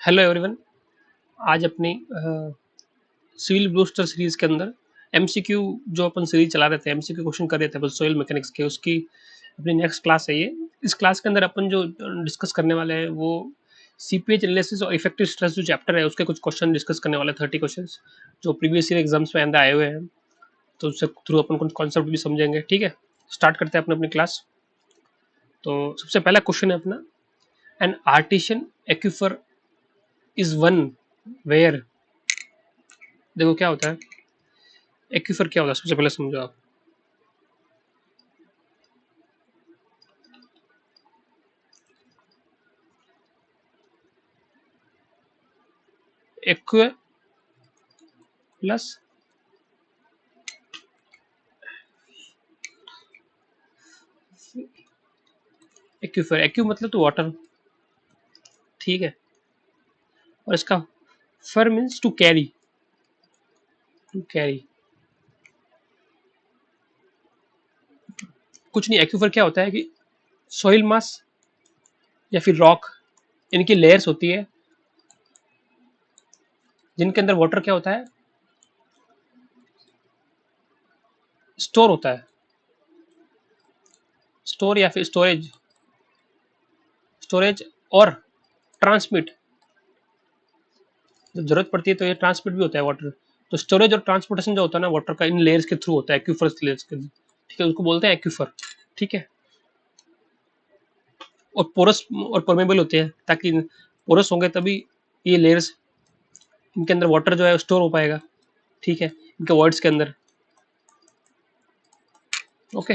Hello everyone. आज अपनी civil Brewster series के अंदर एमसीक्यू जो अपन सीरीज चला रहे थे, एमसीक्यू क्वेश्चन कर रहे थे सॉइल मैकेनिक्स के, उसकी अपनी नेक्स्ट क्लास है ये। इस क्लास के अंदर अपन जो डिस्कस करने वाले हैं वो सीपीएच एनालिसिस और इफेक्टिव स्ट्रेस जो चैप्टर है उसके कुछ क्वेश्चन डिस्कस करने वाले 30 क्वेश्चन जो प्रीवियस ईयर एग्जाम्स में अंदर आए हुए हैं, तो उससे थ्रू अपन कुछ कॉन्सेप्ट भी समझेंगे। ठीक है, स्टार्ट करते हैं अपनी क्लास। तो सबसे पहला क्वेश्चन है अपना, an artesian aquifer is one where. देखो क्या होता है एक्यूफर, क्या होता है सबसे पहले समझो आप। एक्वे प्लस एक्यूफर, एक्यू मतलब तो वाटर, ठीक है, और इसका fer means to carry, to carry. कुछ नहीं, एक्यूफर क्या होता है कि सॉइल मास या फिर रॉक, इनकी लेयर्स होती है जिनके अंदर वाटर क्या होता है, स्टोर होता है, स्टोर या फिर स्टोरेज, स्टोरेज और ट्रांसमिट। जब जरूरत पड़ती है तो ये ट्रांसमिट भी होता है वाटर। तो स्टोरेज और ट्रांसपोर्टेशन जो होता है ना वाटर का, इन लेयर्स के थ्रू होता है, एक्यूफर लेयर्स के, ठीक है, उसको बोलते हैं एक्यूफर। ठीक है, और पोरस और परमेबल होते हैं, ताकि पोरस होंगे तभी ये लेयर्स, इनके अंदर वाटर जो है स्टोर हो पाएगा। ठीक है, इनके वर्ड्स के अंदर। ओके,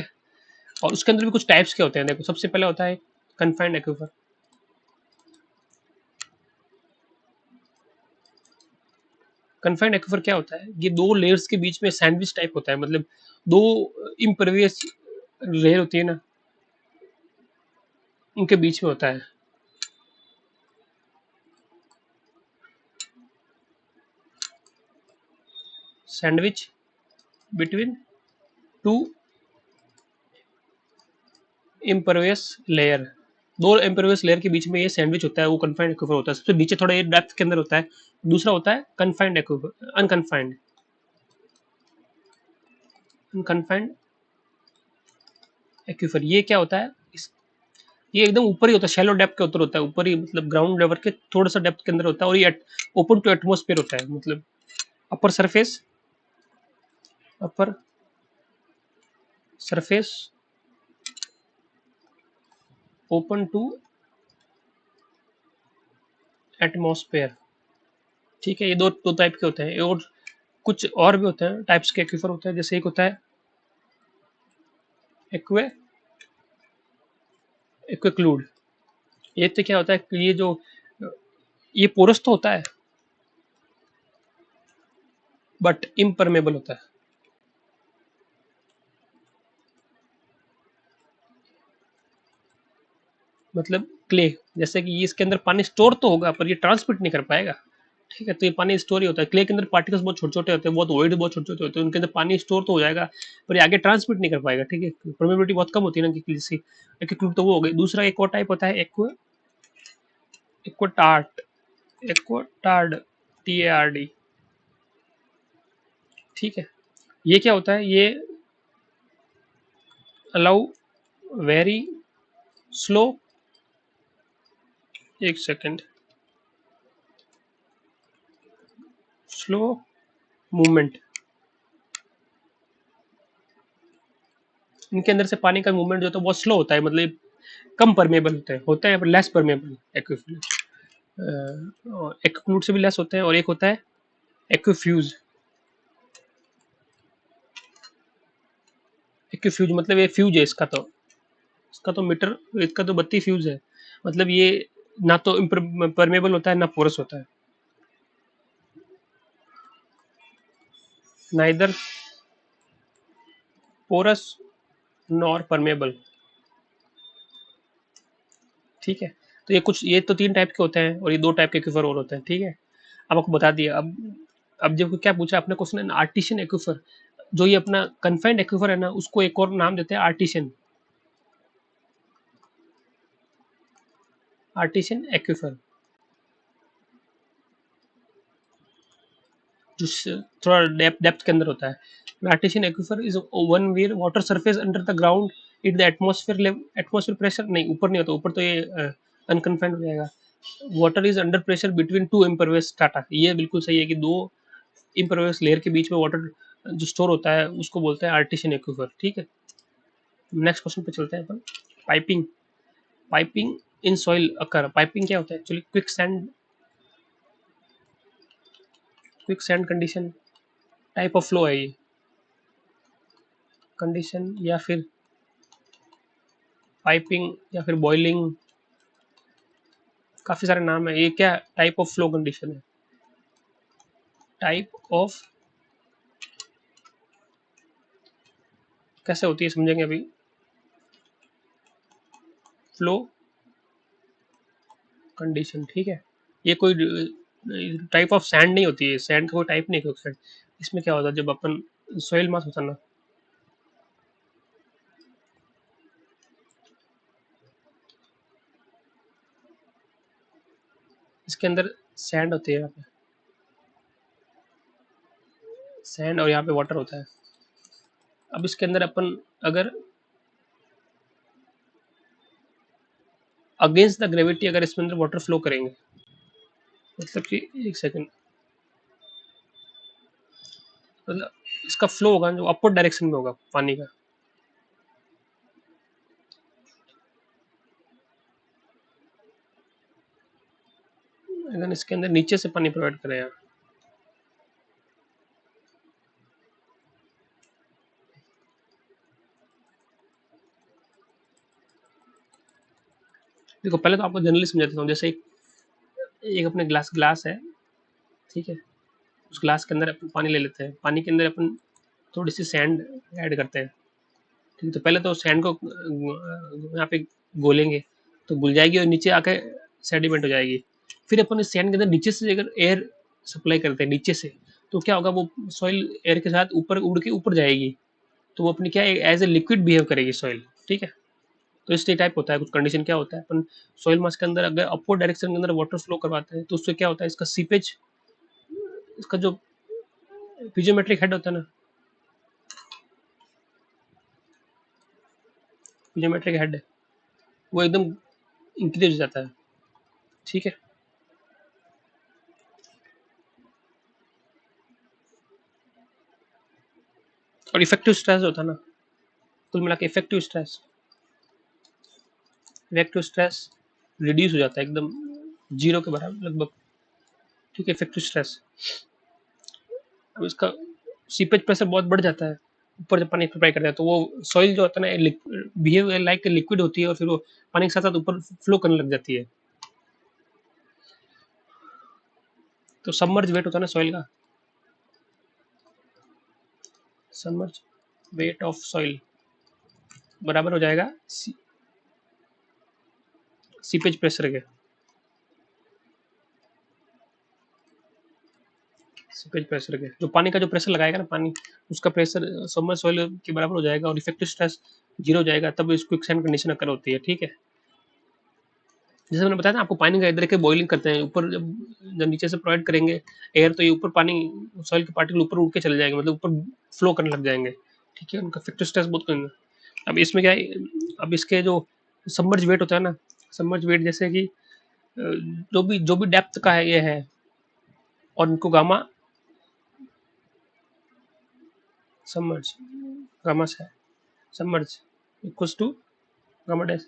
और उसके अंदर भी कुछ टाइप्स के होते हैं। देखो सबसे पहले होता है कन्फाइंड एक्यूफर। कन्फाइंड एक्यूफर क्या होता है, ये दो लेयर्स के बीच में सैंडविच टाइप होता है, मतलब दो इम्परवियस लेयर होती है ना, उनके बीच में होता है। Sandwich between two impervious layer, दो इम्परवियस लेयर के बीच में ये सैंडविच होता है, वो कन्फाइंड एक्यूफर होता है। सबसे नीचे थोड़ा ये डेप्थ के अंदर होता है। दूसरा होता है confined aquifer, unconfined, unconfined aquifer. ये क्या होता है, ये एकदम ऊपर ही होता है, शैलो डेप्थ के ऊपर होता है, ऊपर ही, मतलब ग्राउंड लेवल के थोड़ा सा डेप्थ के अंदर होता है, और ये ओपन टू एटमोस्फेयर होता है, मतलब upper surface, upper surface open to atmosphere. ठीक है, ये दो दो टाइप के होते हैं, और कुछ और भी होते हैं टाइप्स के एक्यूफर होते हैं। जैसे एक होता है एक्वे एक्वेक्लूड। ये तो क्या होता है कि ये जो, ये पोरस तो होता है बट इम्परमेबल होता है। मतलब क्ले, जैसे कि ये इसके अंदर पानी स्टोर तो होगा पर ये ट्रांसमिट नहीं कर पाएगा। ठीक है, तो ये पानी स्टोर ही होता है। क्ले के अंदर पार्टिकल्स बहुत छोटे छोटे होते हैं, बहुत वॉइड बहुत छोटे छोटे होते हैं, उनके अंदर पानी स्टोर तो हो जाएगा पर ये आगे ट्रांसमिट नहीं कर पाएगा। ठीक है, परमेबिलिटी बहुत कम होती है ना कि किसी एक क्लूड, तो वो हो गई। दूसरा एक और टाइप होता है एक्वा एक्वाटार्ट, एक्वाटार्ड, TARD। ठीक है, ये क्या होता है, ये अलाउ वेरी स्लो, एक सेकेंड, स्लो मूवमेंट। इनके अंदर से पानी का मूवमेंट जो होता है बहुत स्लो होता है, मतलब कम परमेबल होते हैं पर लेस परमेबल एक्विफ्लूड। एक्विफ्लूड से भी लेस होते हैं। और एक होता है एक्विफ्यूज। एक्विफ्यूज मतलब ये फ्यूज है इसका, तो इसका तो मीटर, इसका तो 32 फ्यूज है। मतलब ये ना तो परमेबल होता है ना पोरस होता है, नाइदर पोरस नॉर परमेबल। ठीक है, तो ये कुछ, ये तो 3 टाइप के होते हैं और ये 2 टाइप के एक्विफर और होते हैं। ठीक है, अब आपको बता दिया। अब जब क्या पूछा आपने क्वेश्चन, आर्टिशियन एक्विफर। जो ये अपना कन्फाइंड एक्विफर है ना, उसको एक और नाम देते हैं आर्टिशियन, आर्टिशियन एक्विफर। थोड़ा डेप्थ के अंदर होता है। Artesian aquifer is one where water surface under the ground it the atmosphere pressure, नहीं ऊपर नहीं होता, ऊपर तो ये अनकन्फाइंड हो जाएगा। Water is under pressure between two impervious strata, ये बिल्कुल सही है कि दो इम्परवियस लेयर के बीच में वाटर जो स्टोर होता है उसको बोलते हैं आर्टिशियन एक्वीफर। ठीक है, नेक्स्ट क्वेश्चन पे चलते हैं अपन। Piping, piping in soil occur, piping क्या होता है actually? Quick sand condition type of flow है ये, कंडीशन या फिर पाइपिंग या फिर बॉइलिंग, काफी सारे नाम है। ये क्या टाइप ऑफ फ्लो कंडीशन है? टाइप ऑफ कैसे होती है समझेंगे अभी। फ्लो कंडीशन, ठीक है, ये कोई टाइप ऑफ सैंड नहीं होती है, सैंड का कोई टाइप नहीं है। इसमें क्या होता है जब अपन सॉइल मास होता है ना, इसके अंदर सैंड होती है, यहाँ पे सैंड और यहाँ पे वाटर होता है। अब इसके अंदर अपन अगर अगेंस्ट द ग्रेविटी अगर इसमें अंदर वाटर फ्लो करेंगे, मतलब कि एक सेकंड, मतलब इसका फ्लो होगा जो अपवर्ड डायरेक्शन में होगा पानी का। अगर इसके अंदर नीचे से पानी प्रोवाइड करें यहाँ, देखो पहले तो आपको जनरली समझा देता हूँ। जैसे एक अपने ग्लास है, ठीक है, उस ग्लास के अंदर अपन पानी ले लेते हैं, पानी के अंदर अपन थोड़ी सी सैंड ऐड करते हैं। ठीक है, तो पहले तो सैंड को यहाँ पे घोलेंगे तो घुल जाएगी और नीचे आके सेडिमेंट हो जाएगी। फिर अपन इस सैंड के अंदर नीचे से अगर एयर सप्लाई करते हैं नीचे से, तो क्या होगा, वो सॉइल एयर के साथ ऊपर उड़ के ऊपर जाएगी, तो वो अपनी क्या एज ए लिक्विड बिहेव करेगी सॉइल। ठीक है, तो इस टाइप होता है कुछ कंडीशन। क्या होता है, अपन सॉइल मास के अंदर अगर अपवर्ड डायरेक्शन के अंदर वाटर फ्लो करवाते हैं तो उससे क्या होता है, इसका सीपेज, इसका जो पिजोमेट्रिक हेड होता है ना, पिजोमेट्रिक हेड, वो एकदम इंक्रीज हो जाता है। ठीक है, और इफेक्टिव स्ट्रेस होता है ना, कुल मिला के इफेक्टिव स्ट्रेस रिड्यूस हो जाता है एकदम जीरो के बराबर लगभग। ठीक है, इफेक्टिव स्ट्रेस, अब इसका सीपेज प्रेशर बहुत बढ़ जाता है, ऊपर जब पानी सप्लाई करता है तो वो सॉइल जो होता है ना बिहेव लाइक लिक्विड होती है और फिर वो पानी के साथ साथ ऊपर फ्लो करने लग जाती है। तो सबमर्ज वेट होता है ना सॉइल का, सबमर्ज वेट ऑफ सॉइल बराबर हो जाएगा सीपेज प्रेशर के, सीपेज प्रेशर के, जो पानी का जो प्रेशर लगाएगा ना पानी, उसका प्रेशर सबमर्ज सॉइल के बराबर हो जाएगा और इफेक्टिव स्ट्रेस जीरो हो जाएगा, तब इस क्विकसैंड कंडीशन अकर होती है। ठीक है, जैसे मैंने बताया ना आपको, पानी का इधर के बॉइलिंग करते हैं, ऊपर जब नीचे से प्रोवाइड करेंगे एयर, तो ये ऊपर पानी सॉइल के पार्टिकल ऊपर उड़ के चले जाएंगे, मतलब ऊपर फ्लो करने लग जाएंगे। ठीक है, उनका इफेक्टिव स्ट्रेस बहुत कम है। अब इसमें क्या है, अब इसके जो सबमर्ज वेट होता है ना, सबमर्ज वेट जैसे कि जो भी डेप्थ का है ये है, और इनको गामा सबमर्ज, गामा से submerge equals to gamma dash.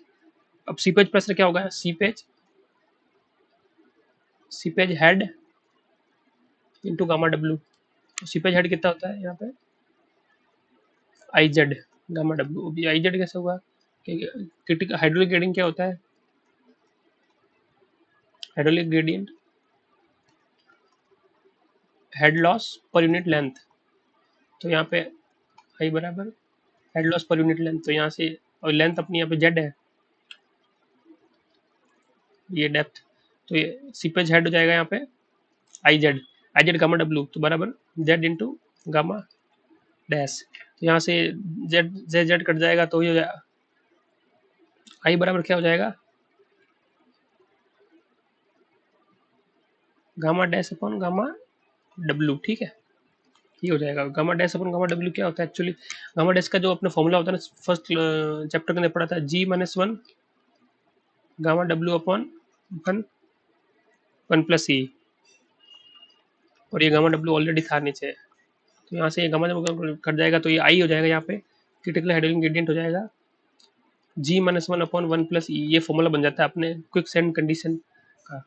अब सीपेज प्रेशर क्या होगा, seepage head into gamma W. Seepage head कितना होता है यहाँ पे, आई जेड गामा डब्ल्यू। अभी आई जेड कैसे हुआ, क्रिटिकल हाइड्रोलिक ग्रेडियंट क्या होता है, hydraulic gradient head loss per unit length, तो यहाँ पे आई बराबर head loss per unit length, तो यहाँ से, और लेंथ अपनी यहाँ पे जेड है, ये डेप्थ, तो ये सीपेज हेड हो जाएगा यहाँ पे आई जेड गामा डब्ल्यू, तो बराबर जेड इंटू गामा डैश। तो यहाँ से जेड जेड जेड कट जाएगा, तो ये आई बराबर क्या हो जाएगा, gamma dash upon gamma W. ठीक है, ये हो जाएगा। गामा डैश अपन गामा डब्ल्यू क्या होता है एक्चुअली? गामा डैश का जो अपना फॉर्मूला होता है ना, फर्स्ट चैप्टर के अंदर पढ़ा था, G minus one gamma W upon one one plus E, और ये गामा डब्ल्यू ऑलरेडी था नीचे, तो यहाँ से ये गामा जब कट जाएगा तो ये आई हो जाएगा, यहाँ पे क्रिटिकल हाइड्रोजन ग्रेडियंट हो जाएगा G minus one upon one plus E. ये फॉर्मूला बन जाता है अपने क्विक सेंड कंडीशन का,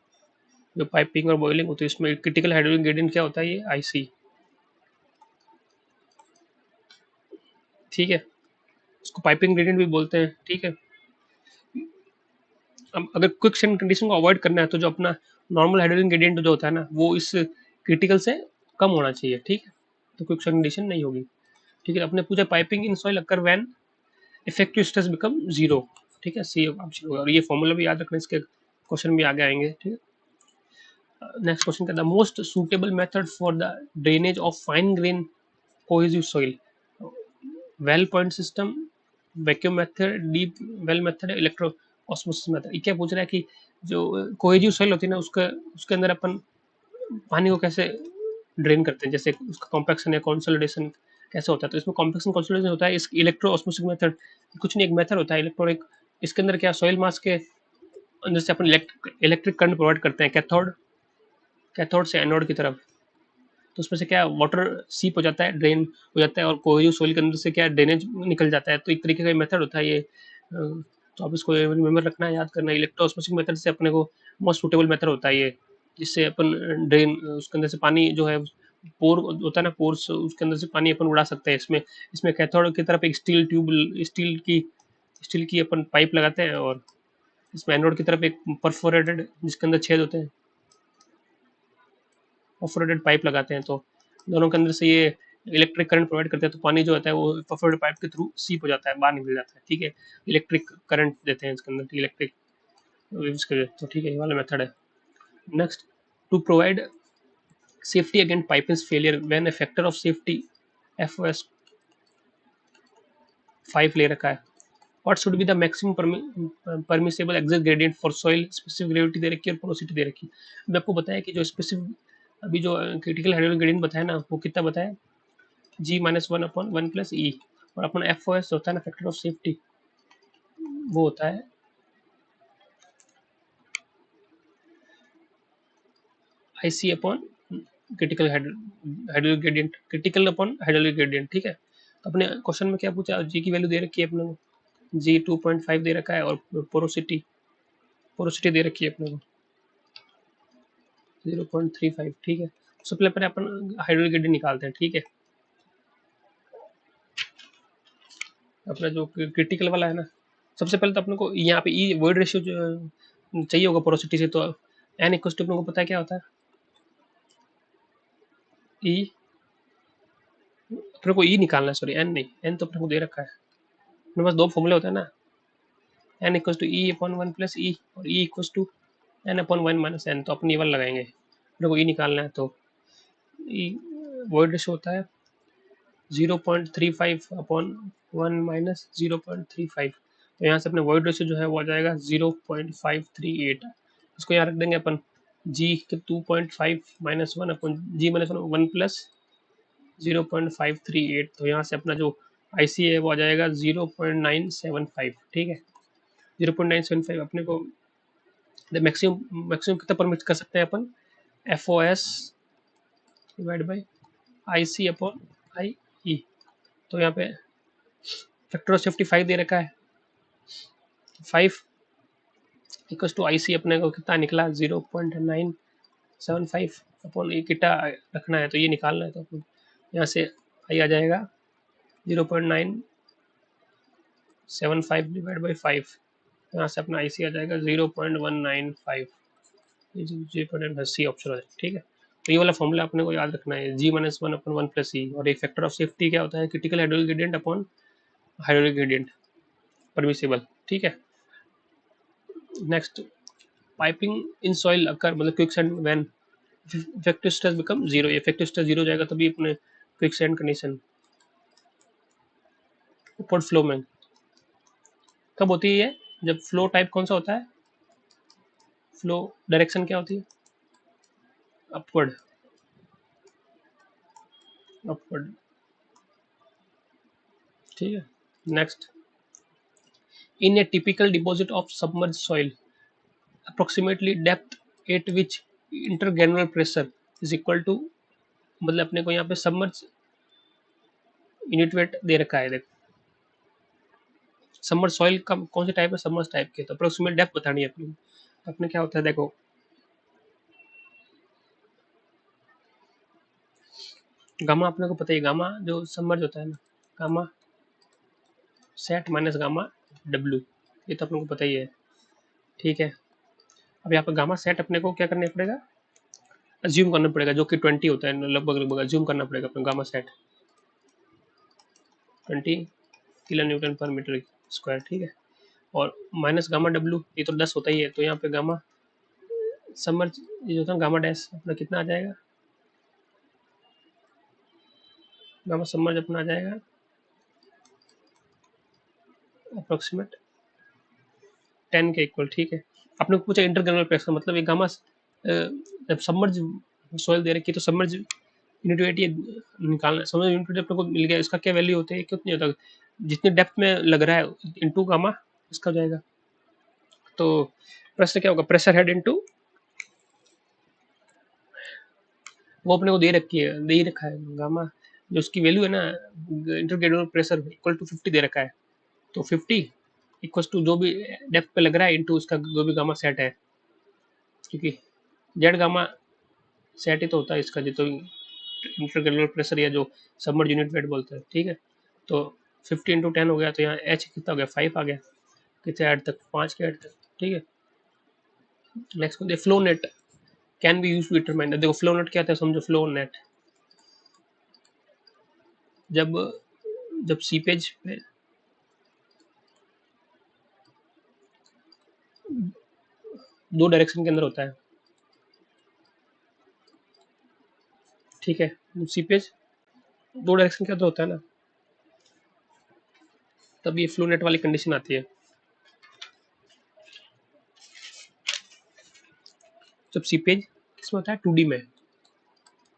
जो पाइपिंग और बॉइलिंग होती है इसमें क्रिटिकल हाइड्रोजन ग्रेडियंट क्या होता है, ये आईसी, ठीक है। इसको पाइपिंग ग्रेडियंट भी बोलते हैं, ठीक है। अब अगर क्विक सेंड कंडीशन को अवॉइड करना है तो जो अपना नॉर्मल हाइड्रोजन ग्रेडियंट जो होता है ना, वो इस क्रिटिकल से कम होना चाहिए, ठीक है, तो क्विक सेंड कंडीशन नहीं होगी, ठीक है। अपने पूछा piping in soil occur when effective stress become zero, ठीक है, सी ऑप्शन होगा। और ये फॉर्मूला भी याद रखना, इसके क्वेश्चन भी आगे आएंगे, ठीक है। नेक्स्ट क्वेश्चन कहता है most suitable method for the drainage of fine grain cohesive soil, well point system, vacuum method, deep well method, electro osmosis method. ये क्या पूछ रहा है कि जो कोहेसिव सॉइल होती है ना, उसका उसके अंदर अपन पानी को कैसे ड्रेन करते हैं, जैसे उसका कॉम्पैक्शन या कंसोलिडेशन कैसे होता है, तो इसमें कॉम्पैक्शन कंसोलिडेशन होता है। इस इलेक्ट्रो ऑस्मोसिस मेथड कुछ नहीं, एक मेथड होता है इलेक्ट्रो, इसके अंदर क्या सॉइल मास के अंदर से अपन इलेक्ट्रिक करंट प्रोवाइड करते हैं कैथोड कैथोड से एनोड की तरफ, तो उसमें से क्या वाटर सीप हो जाता है, ड्रेन हो जाता है, और कोई सोइल के अंदर से क्या ड्रेनेज निकल जाता है। तो एक तरीके का मेथड होता है ये, तो आप इसको रिमेम्बर रखना है, याद करना है। इलेक्ट्रोऑस्मोसिस मेथड से अपने को मोस्ट सुटेबल मेथड होता है ये, जिससे अपन ड्रेन उसके अंदर से पानी जो है, पोर होता है ना, पोर्स, उसके अंदर से पानी अपन उड़ा सकते हैं। इसमें इसमें कैथोड की तरफ एक स्टील ट्यूब, स्टील की अपन पाइप लगाते हैं, और इसमें एनोड की तरफ एक परफोरेटेड जिसके अंदर छेद होते हैं, परफोरेटेड पाइप लगाते हैं, तो दोनों के अंदर से ये इलेक्ट्रिक करंट प्रोवाइड करते हैं, तो पानी जो होता है वो परफोरेटेड पाइप के थ्रू सीप हो जाता है, बाहर निकल जाता है, ठीक है। इलेक्ट्रिक करंट देते हैं इसके अंदर, इलेक्ट्रिक वेव्स के, तो ठीक है, ये वाला मेथड है। Next, to provide safety against piping failure when a factor of safety FOS 5 ले रखा है, what should be the maximum permissible exit gradient for soil, specific gravity दे रखी है और पोरोसिटी दे रखी है। मैं आपको बताया कि जो स्पेसिफिक अभी जो क्रिटिकल हाइड्रोजन ग्रेडियंट बताया ना, वो कितना बताया, G minus one upon one plus E, और अपना FOS होता है ना, फैक्टर ऑफ सेफ्टी, वो होता है IC upon critical hydrogen gradient, critical upon hydrogen gradient, ठीक है। तो अपने क्वेश्चन में क्या पूछा, जी की वैल्यू दे रखी है अपने को, जी 2.5 दे रखा है, और पोरोसिटी पोरोसिटी दे रखी है अपने को 0.35, ठीक है। सबसे पहले अपन हाइड्रोजन ग्रेडियंट निकालते हैं, ठीक है। अपना जो क्रिटिकल वाला है ना, सबसे पहले तो अपने को यहाँ पे ई वॉइड रेशियो चाहिए होगा पोरोसिटी से, तो एन इक्वल टू अपने को पता है क्या होता है, ई, अपने को ई निकालना है, सॉरी एन नहीं, एन तो अपने को दे रखा है, अपने पास दो फॉर्मूले होते हैं ना, N equal to E upon one plus E, और E equal to N upon one minus N, तो अपन ये वाला लगाएंगे, अपने को ई निकालना है, तो ई वॉइड रेशियो होता है 0.35 अपॉन वन माइनस 0.35, तो यहाँ से अपने वॉइड रेशियो जो है वो आ जाएगा 0.538, इसको यहाँ रख देंगे अपन, जी के 2.5 माइनस वन अपन जी माइनस वन, वन प्लस 0.538, तो यहाँ से अपना जो IC है वो आ जाएगा 0.975, ठीक है। 0.975 अपने को मैक्सिमम मैक्सिमम कितना परमिट कर सकते हैं अपन, FOS divide by IC upon IE, तो यहाँ पे फैक्टर ऑफ सेफ्टी 5 दे रखा है, 5 इक्वल टू IC अपने को कितना निकला 0.975 अपॉन ये कितना रखना है, तो ये निकालना है, तो अपन यहाँ से आई आ जाएगा 0.975 डिवाइड बाई 5, यहाँ से अपना IC आ जाएगा 0.195, ये 0.80 ऑप्शन है, ठीक है। तो ये वाला फॉर्मूला अपने को याद रखना है, G minus one upon one plus E, और एक फैक्टर ऑफ सेफ्टी क्या होता है, critical hydrogen gradient upon hydrogen gradient permissible, ठीक है। Next, piping in soil occur मतलब quick sand when effective stress become zero, effective stress zero हो जाएगा तभी अपने quick sand condition upward flow में कब होती है, जब फ्लो टाइप कौन सा होता है, फ्लो डायरेक्शन क्या होती है, अपवर्ड, अपवर्ड, ठीक है। Next, in a typical deposit of submerge soil approximately depth at which intergranular pressure is equal to, मतलब अपने को यहाँ पे सबमर्ज यूनिट वेट दे रखा है, देखो सबमर्ज सॉइल का कौन से टाइप है, सबमर्ज टाइप के, तो अप्रोक्सीमेट डेप्थ बतानी है अपनी। अपने क्या होता है, देखो गामा अपने को पता ही, गामा जो सबमर्ज होता है ना, gamma sat minus gamma W, ये तो अपने को पता ही है, ठीक है। अब यहाँ पर गामा सेट अपने को क्या करना पड़ेगा, अज्यूम करना पड़ेगा, जो कि 20 होता है लगभग लगभग, अज्यूम करना पड़ेगा अपने gamma sat 20 kilo newton per metre square, ठीक है। और माइनस गामा डब्ल्यू, ये तो 10 होता ही है, तो यहाँ पे गामा समर्ज ये जो था गामा डैश अपना कितना आ जाएगा, गामा समर्ज अपना आ जाएगा अप्रोक्सीमेट 10 के इक्वल, ठीक है। आपने पूछा इंटरग्रेनुलर प्रेशर, मतलब ये गामा जब सबमर्ज सॉइल दे रखी है तो सबमर्ज यूनिट ये निकालना, समझ यूनिट अपने को मिल गया, इसका क्या वैल्यू होती है, कितनी होता है, जितनी डेप्थ में लग रहा है इनटू गामा इसका हो जाएगा। तो प्रेशर क्या होगा, प्रेशर हेड इनटू, वो अपने को दे रखी है, दे ही रखा है गामा, जो उसकी वैल्यू है ना इंटरग्रेनुलर प्रेशर इक्वल टू 50 दे रखा है, तो 50 इक्वल टू जो भी डेप्थ पे लग रहा है इनटू उसका जो भी गामा सेट है, क्योंकि जेड गामा सेट ही तो होता है इसका, जो तो इंटरग्रेनुलर प्रेशर या जो सबमर्ज यूनिट वेट बोलते हैं, ठीक है। तो 50 इंटू 10 हो गया, तो यहाँ एच कितना हो गया, 5 आ गया, कितने ऐड तक, 5 के ऐड तक, ठीक है। नेक्स्ट होते flow net can be use to determine, देखो फ्लो नेट क्या था, समझो फ्लो नेट, जब जब सीपेज पे दो डायरेक्शन के अंदर होता है, ठीक है, सीपेज दो डायरेक्शन के अंदर होता है ना, तब ये फ्लो नेट वाली कंडीशन आती है। जब सीपेज किसमें होता है, 2D में,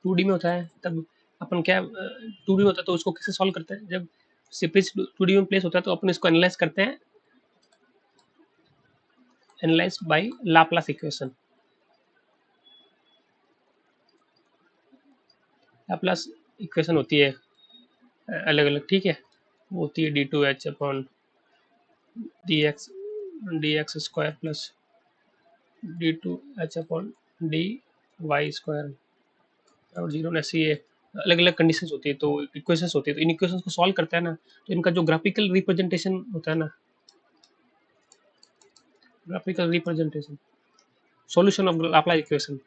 2D में होता है, तब अपन क्या 2D में होता है तो उसको कैसे सॉल्व करते हैं, जब सीपेज 2D में प्लेस होता है तो अपन इसको एनालाइज करते हैं, analyse by Laplace equation, Laplace equation होती है अलग अलग, ठीक है, वो होती है D two H upon D X square plus D two H upon D Y square और जीरो, ऐसी ये अलग अलग कंडीशंस होती है, तो इक्वेशंस होती है, तो इन इक्वेशंस को सॉल्व करता है ना, तो इनका जो ग्राफिकल रिप्रेजेंटेशन होता है ना, graphical representation, solution of Laplace equation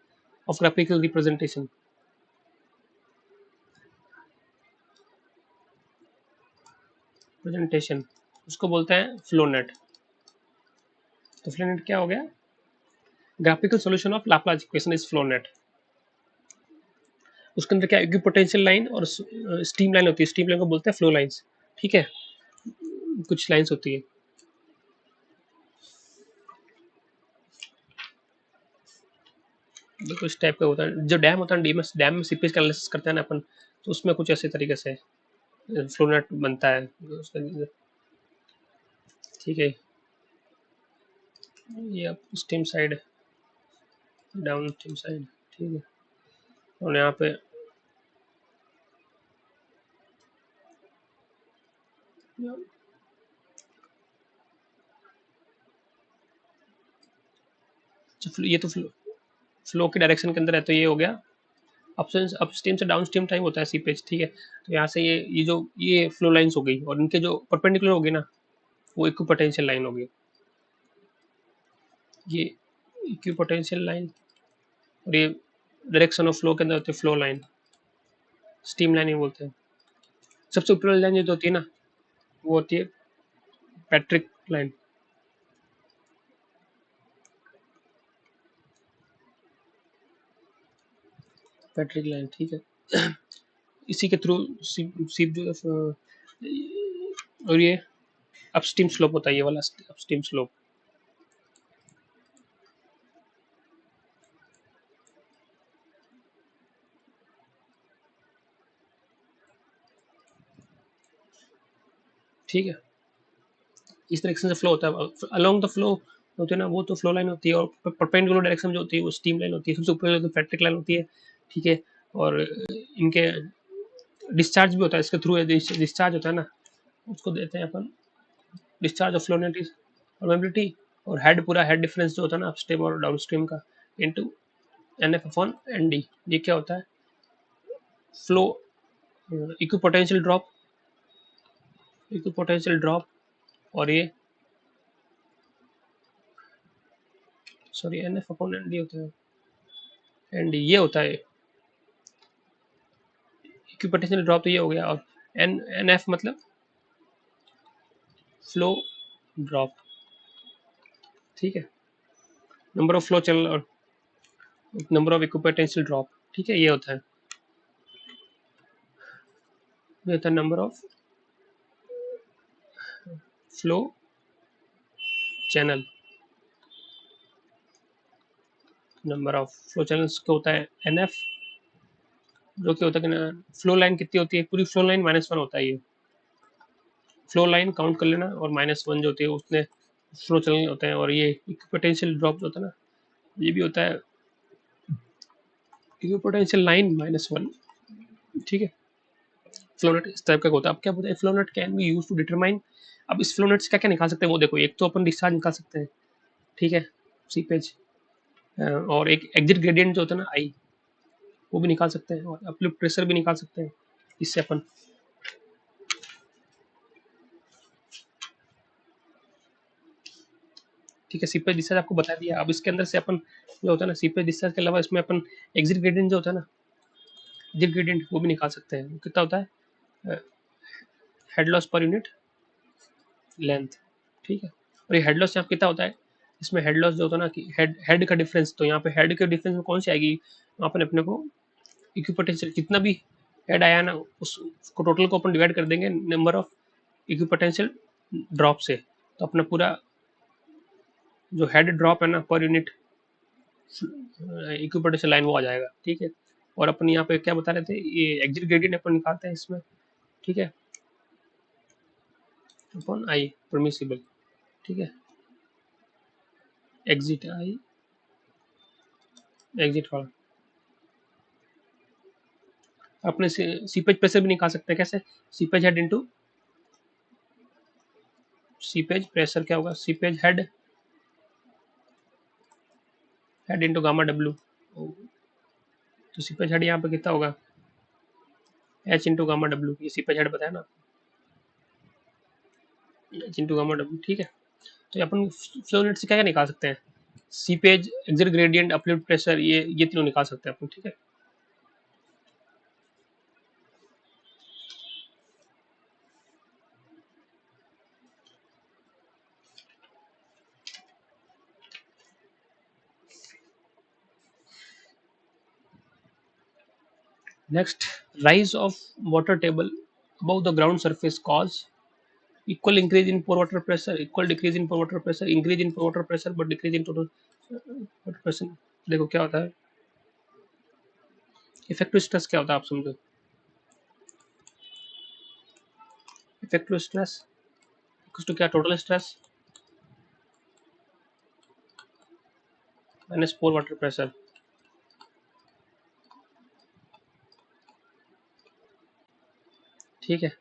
of graphical representation, presentation, उसको बोलते हैं फ्लो नेट। तो फ्लो नेट क्या हो गया, graphical solution of Laplace equation is flow net. उसके अंदर क्या इक्विपोटेंशियल लाइन और स्टीम लाइन होती है, स्टीम लाइन को बोलते हैं फ्लो लाइंस, ठीक है, कुछ लाइंस होती है। कुछ टाइप का होता है, जो डैम होता है, डैम में सीपेज का एनालिसिस करते हैं ना अपन, तो उसमें कुछ ऐसे तरीके से फ्लो नेट बनता है उसका, ठीक है। ये up steam side, down steam side, ठीक है। और यहाँ पे ये तो फ्लो के डायरेक्शन के अंदर है, तो ये हो गया अपस्ट्रीम से डाउनस्ट्रीम टाइम होता है सीपेज, ठीक है। तो यहाँ से ये जो ये फ्लो लाइंस हो गई, और इनके जो परपेंडिकुलर हो गई ना, वो इक्विपोटेंशियल लाइन होगी, ये इक्विपोटेंशियल लाइन, और ये डायरेक्शन ऑफ फ्लो के अंदर होती है फ्लो लाइन, स्टीम लाइन ही बोलते हैं। सबसे ऊपर वाली लाइन जो होती है ना, वो होती है पैट्रिक लाइन, पैट्रिक लाइन, ठीक है। इसी के थ्रू सीप जो और ये अपस्ट्रीम स्लोप होता है, ये वाला अपस्ट्रीम स्लोप, ठीक है, इस डायरेक्शन से फ्लो होता है। अलोंग द फ्लो होते हैं ना, वो तो फ्लो लाइन होती है, और परपेंडिकुलर डायरेक्शन जो होती है वो स्टीम लाइन होती है। सबसे ऊपर जो फैक्ट्रिक लाइन होती है, ठीक है। और इनके डिस्चार्ज भी होता है, इसके थ्रू डिस्चार्ज होता है ना, उसको देते हैं अपन डिस्चार्ज ऑफ फ्लोनेटिस परमेबिलिटी। और हेड, पूरा हेड डिफरेंस जो होता है ना अपस्ट्रीम और डाउनस्ट्रीम का, इनटू NF अपॉन ND। ये क्या होता है? Flow equipotential drop, equipotential drop. और ये सॉरी NF अपॉन ND होता है, ND ये होता है इक्विपोटेंशियल ड्रॉप। तो ये हो गया। और NF मतलब फ्लो ड्रॉप, ठीक है, नंबर ऑफ फ्लो चैनल और नंबर ऑफ इक्विपोटेंशियल ड्रॉप, ठीक है। ये होता है, ये होता है number of flow channel. Number of flow channels का होता है NF, जो कि होता है कि फ्लो लाइन कितनी होती है, पूरी फ्लो लाइन -1 होता है। ये फ्लो लाइन काउंट कर लेना, और -1 जो होती है उसने फ्लो चैनल होते हैं। और ये इक्विपोटेंशियल ड्रॉप जो होता है ना, ये भी होता है इक्विपोटेंशियल लाइन -1, ठीक है। फ्लोनेट इस टाइप का होता है। अब क्या बोलते हैं, flow net can be use to determine. अब इस फ्लोनेट से क्या क्या निकाल सकते हैं वो देखो। एक तो अपन डिस्चार्ज निकाल सकते हैं, ठीक है, सीपेज। और एक एग्जिट ग्रेडियंट जो होता है ना आई, वो भी निकाल सकते हैं। और अपलिफ्ट प्रेशर भी निकाल सकते हैं इससे अपन, ठीक है। सीपेज डिस्चार्ज आपको बता दिया। अब इसके अंदर से अपन जो होता है ना सीपेज डिस्चार्ज के अलावा इसमें अपन एग्जिट ग्रेडियंट जो होता है ना, एग्जिट ग्रेडियंट वो भी निकाल सकते हैं। वो कितना होता है, head loss per unit length, ठीक है। और ये हेड लॉस यहाँ कितना होता है, इसमें हेड लॉस जो होता है ना कि हेड हेड का डिफरेंस। तो यहाँ पे हेड के डिफरेंस में कौन सी आएगी, वहाँ पर अपने को इक्विपोटेंशियल जितना भी हेड आया ना उसको टोटल को अपन डिवाइड कर देंगे नंबर ऑफ इक्विपोटेंशियल ड्रॉप से। तो अपना पूरा जो हेड ड्रॉप है ना पर यूनिट इक्विपोटेंशियल लाइन वो आ जाएगा, ठीक है। और अपन यहाँ पे क्या बता रहे थे, ये एग्जिट ग्रेडियंट अपन निकालते हैं इसमें, ठीक है, अपॉन आई परमिसिबल, ठीक है। एग्जिट आई, एग्जिट वाला अपने सीपेज प्रेशर भी निकाल सकते हैं। कैसे, seepage head into seepage pressure क्या होगा, seepage head, head into gamma W. तो सीपेज हेड यहाँ पे कितना होगा, एच इंटू गामा डब्ल्यू। ये सीपेज हेड बताया ना, एच इंटू गामा डब्ल्यू, ठीक है। तो अपन फ्लो यूनिट से क्या क्या निकाल सकते हैं, seepage, exit gradient, uplift pressure, ये तीनों निकाल सकते हैं अपन, ठीक है। Next, rise of water table above the ground surface cause equal increase in pore water pressure, equal decrease in pore water pressure, increase in pore water pressure but decrease in total water pressure। देखो क्या होता है, effective stress क्या होता है आप समझो। Effective stress to क्या, टोटल स्ट्रेस माइनस पोर वाटर प्रेशर, ठीक है।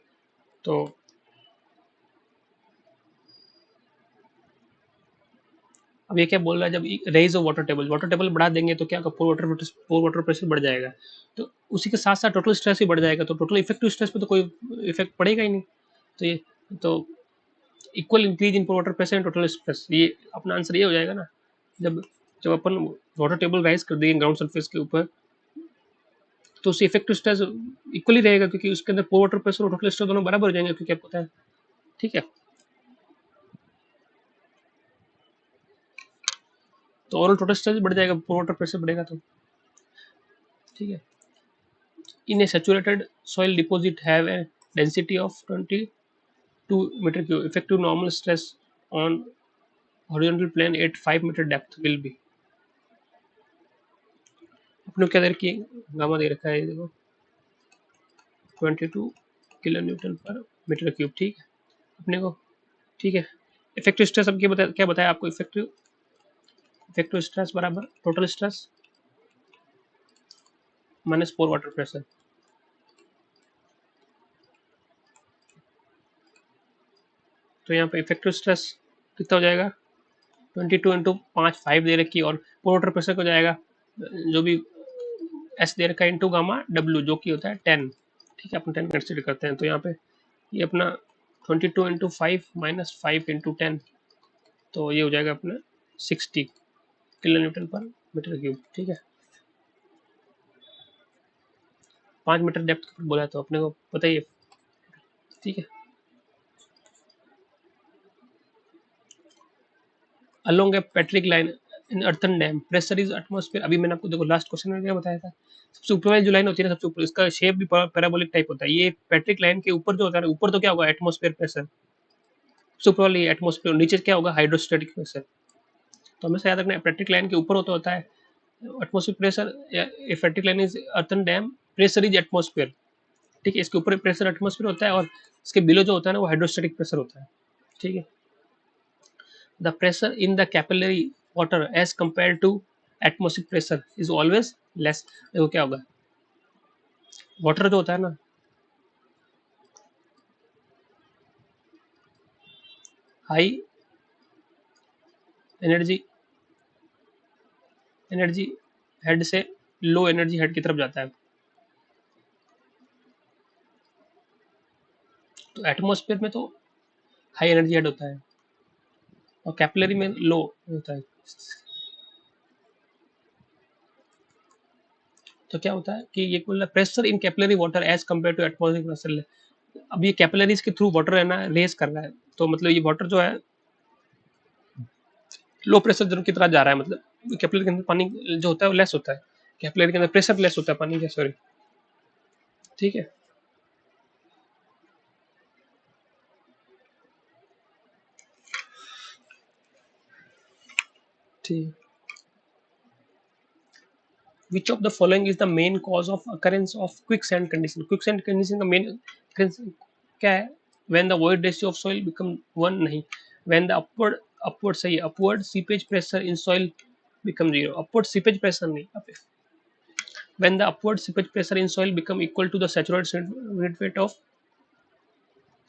तो अब ये क्या बोल रहा है, जब रेज ऑफ वाटर टेबल बढ़ा देंगे तो क्या, पोर वाटर प्रेशर बढ़ जाएगा। तो उसी के साथ साथ टोटल स्ट्रेस भी बढ़ जाएगा। तो टोटल इफेक्टिव स्ट्रेस पे तो कोई इफेक्ट पड़ेगा ही नहीं। तो ये तो equal increase in water pressure and total stress, ये अपना आंसर ये हो जाएगा ना। जब जब अपन वाटर टेबल राइज कर देंगे ग्राउंड सरफेस के ऊपर, तो उससे इफेक्टिव स्ट्रेस इक्वली रहेगा, क्योंकि उसके अंदर पोर वाटर प्रेशर और टोटल स्ट्रेस दोनों बराबर हो जाएंगे, क्योंकि आपको पता है, ठीक है। तो ओवरऑल टोटल स्ट्रेस बढ़ जाएगा, पोर वाटर प्रेशर बढ़ेगा तो, ठीक है। इन ए saturated soil deposit have a density of 22 meter cube, effective normal stress on horizontal plane at 5 meter depth will be। अपने को क्या दे रखी है, गामा दे रखा है, ये देखो 22 kilo newton per metre cube, ठीक है। अपने को, ठीक है। इफेक्टिव स्ट्रेस अब क्या बताया आपको, इफेक्टिव स्ट्रेस बराबर टोटल स्ट्रेस माइनस पोर वाटर प्रेशर। तो यहाँ पे इफेक्टिव स्ट्रेस कितना हो जाएगा, 22 इंटू 5 दे रखी है, और पोर वाटर प्रेशर को जाएगा जो भी एस दे रखा है इंटू गामा डब्ल्यू जो कि होता है 10, ठीक है। अपन 10 कंसिडर करते हैं, तो यहाँ पे ये अपना 22 इंटू 5 माइनस 5 इंटू 10, तो ये हो जाएगा अपना 60 kilo newton per metre cube, ठीक है। 5 मीटर डेप्थ बोला तो अपने को पता ही है, ठीक है। Along A Patrick line in earthen dam pressure is atmosphere, अभी मैंने आपको देखो लास्ट क्वेश्चन में क्या बताया था, सबसे ऊपर वाली जो लाइन होती है ना, सबसे ऊपर, इसका शेप भी पैराबोलिक टाइप होता है। ये पेट्रिक लाइन के ऊपर जो होता है ना, ऊपर तो क्या होगा एटमॉस्फेयर प्रेशर, सबसे ऊपर वाली एटमॉस्फेयर, नीचे क्या होगा हाइड्रोस्टेटिक प्रेशर। तो हमेशा याद रखना पेट्रिक लाइन के ऊपर होता है atmosphere pressure, Patrick line is earthen dam pressure is atmosphere, ठीक है। इसके ऊपर प्रेशर एटमॉस्फेयर होता है, और इसके बिलो जो होता है ना वो हाइड्रोस्टेटिक प्रेशर होता है, ठीक है। The pressure in the capillary water as compared to atmospheric pressure is always less। देखो क्या होगा, वाटर जो होता है ना, हाई एनर्जी एनर्जी हेड से लो एनर्जी हेड की तरफ जाता है। तो एटमॉस्फेयर में तो हाई एनर्जी हेड होता है, और कैपिलरी में लो होता है। तो क्या होता है कि ये pressure in capillary water as compare to atmospheric pressure, अब ये कैपिलरीज के थ्रू वाटर है ना रेस कर रहा है, तो मतलब ये वाटर जो है लो प्रेशर जोन की तरह जा रहा है, मतलब कैपिलरी के अंदर पानी जो होता है वो लेस होता है, कैपिलरी के अंदर प्रेशर लेस होता है पानी का, सॉरी, ठीक है। ठीक, which of the following is the main cause of occurrence of quicksand condition, quicksand condition का मेन क्या है, when the void ratio of soil become 1, नहीं, व्हेन द अपवर्ड सही है, upward seepage pressure in soil become 0, upward seepage pressure नहीं, when the upward seepage pressure in soil become equal to the saturated unit weight of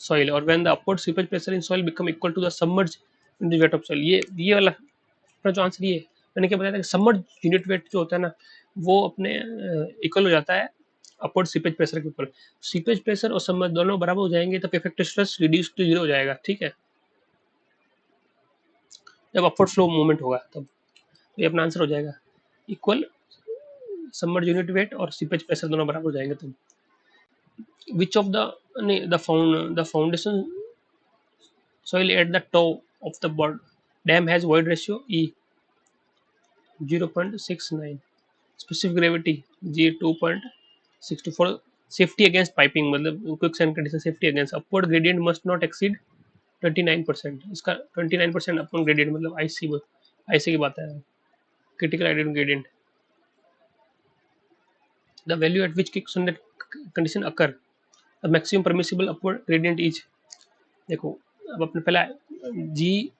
soil, or when the upward seepage pressure in soil become equal to the submerged unit weight of soil। ये वाला अपना जो answer ये है, मैंने क्या बताया था कि सबमर्ज यूनिट वेट जो होता है ना वो अपने इक्वल हो जाता है अपवर्ड सीपेज प्रेशर के ऊपर। सीपेज प्रेशर और सबमर्ज दोनों बराबर हो जाएंगे तब इफेक्टिव स्ट्रेस रिड्यूस टू 0 हो जाएगा, ठीक है, जब अपवर्ड फ्लो मूवमेंट होगा तब। तो ये अपना आंसर हो जाएगा इक्वल सबमर्ज यूनिट वेट और सीपेज प्रेशर दोनों बराबर हो जाएंगे तब। Which of the नहीं, the foundation soil at the top of the dam has void ratio E 0.69, specific gravity G 2.62 for safety against piping, मतलब quicksand condition safety against upward gradient must not exceed 29%, इसका 29% upward gradient मतलब IC की बात है, critical identity gradient. The value eight which quicksand condition occur, the maximum permissible upward gradient is, देखो अब अपने पहला जी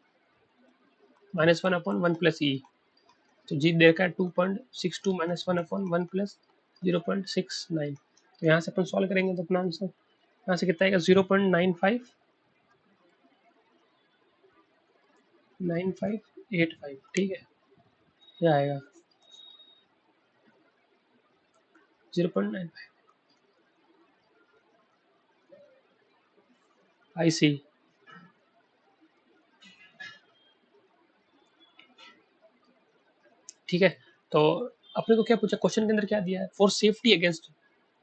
-1/1 प्लस ई, तो जी देखा है 2.62 -1/1 प्लस 0.69, तो यहाँ से अपन सॉल्व करेंगे तो अपना आंसर यहाँ से कितना आएगा 0.9585, ठीक है, यह आएगा 0.95 आई सी। ठीक है, तो अपने को क्या पूछा क्वेश्चन के अंदर, क्या दिया है, for safety